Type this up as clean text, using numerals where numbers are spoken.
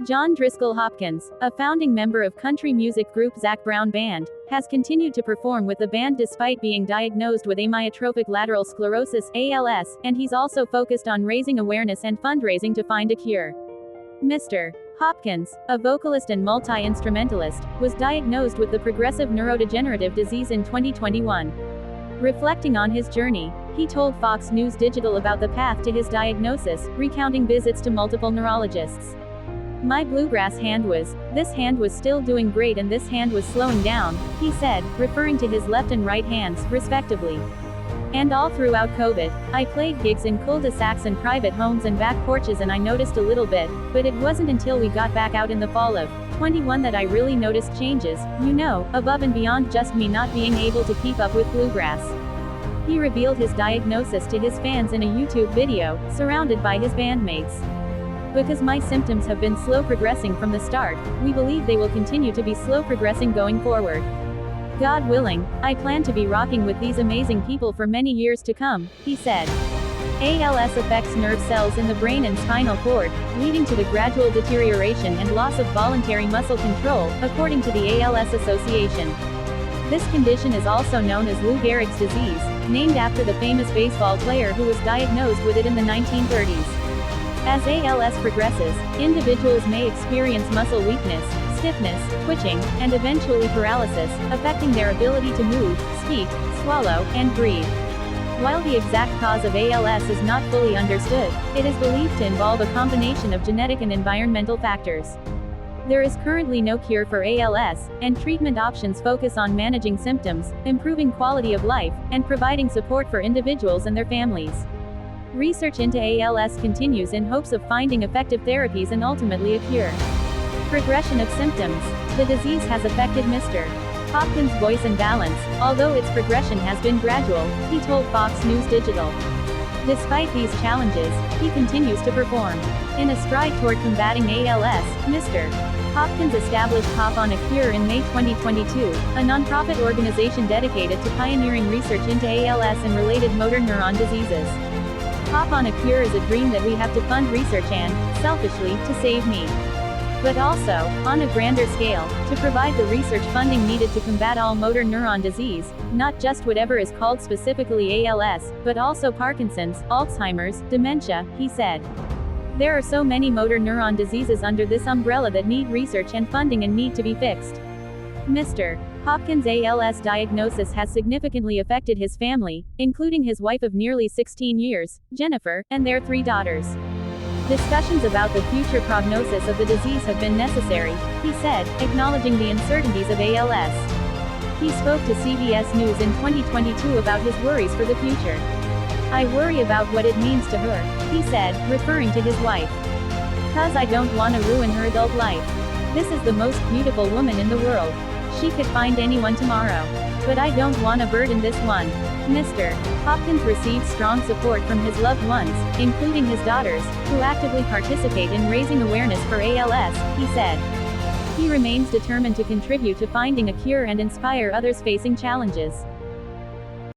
John Driskell Hopkins, a founding member of country music group Zac Brown Band, has continued to perform with the band despite being diagnosed with amyotrophic lateral sclerosis (ALS), and he's also focused on raising awareness and fundraising to find a cure. Mr. Hopkins, a vocalist and multi-instrumentalist, was diagnosed with the progressive neurodegenerative disease in 2021. Reflecting on his journey, he told Fox News Digital about the path to his diagnosis, recounting visits to multiple neurologists. "My bluegrass this hand was still doing great and this hand was slowing down," he said, referring to his left and right hands, respectively. "And all throughout COVID, I played gigs in cul-de-sacs and private homes and back porches and I noticed a little bit, but it wasn't until we got back out in the fall of 21 that I really noticed changes, above and beyond just me not being able to keep up with bluegrass." He revealed his diagnosis to his fans in a YouTube video, surrounded by his bandmates. "Because my symptoms have been slow progressing from the start, we believe they will continue to be slow progressing going forward. God willing, I plan to be rocking with these amazing people for many years to come," he said. ALS affects nerve cells in the brain and spinal cord, leading to the gradual deterioration and loss of voluntary muscle control, according to the ALS Association. This condition is also known as Lou Gehrig's disease, named after the famous baseball player who was diagnosed with it in the 1930s. As ALS progresses, individuals may experience muscle weakness, stiffness, twitching, and eventually paralysis, affecting their ability to move, speak, swallow, and breathe. While the exact cause of ALS is not fully understood, it is believed to involve a combination of genetic and environmental factors. There is currently no cure for ALS, and treatment options focus on managing symptoms, improving quality of life, and providing support for individuals and their families. Research into ALS continues in hopes of finding effective therapies and ultimately a cure. Progression of symptoms. The disease has affected Mr. Hopkins' voice and balance, although its progression has been gradual, he told Fox News Digital. Despite these challenges, he continues to perform. In a stride toward combating ALS, Mr. Hopkins established Hop on a Cure in May 2022, a nonprofit organization dedicated to pioneering research into ALS and related motor neuron diseases. "Hop on a Cure is a dream that we have to fund research and, selfishly, to save me. But also, on a grander scale, to provide the research funding needed to combat all motor neuron disease, not just whatever is called specifically ALS, but also Parkinson's, Alzheimer's, dementia," he said. "There are so many motor neuron diseases under this umbrella that need research and funding and need to be fixed." Mr. Hopkins' ALS diagnosis has significantly affected his family, including his wife of nearly 16 years, Jennifer, and their 3 daughters. "Discussions about the future prognosis of the disease have been necessary," he said, acknowledging the uncertainties of ALS. He spoke to CBS News in 2022 about his worries for the future. "I worry about what it means to her," he said, referring to his wife. "'Cause I don't want to ruin her adult life. This is the most beautiful woman in the world. She could find anyone tomorrow. But I don't want to burden this one." Mr. Hopkins received strong support from his loved ones, including his daughters, who actively participate in raising awareness for ALS, he said. He remains determined to contribute to finding a cure and inspire others facing challenges.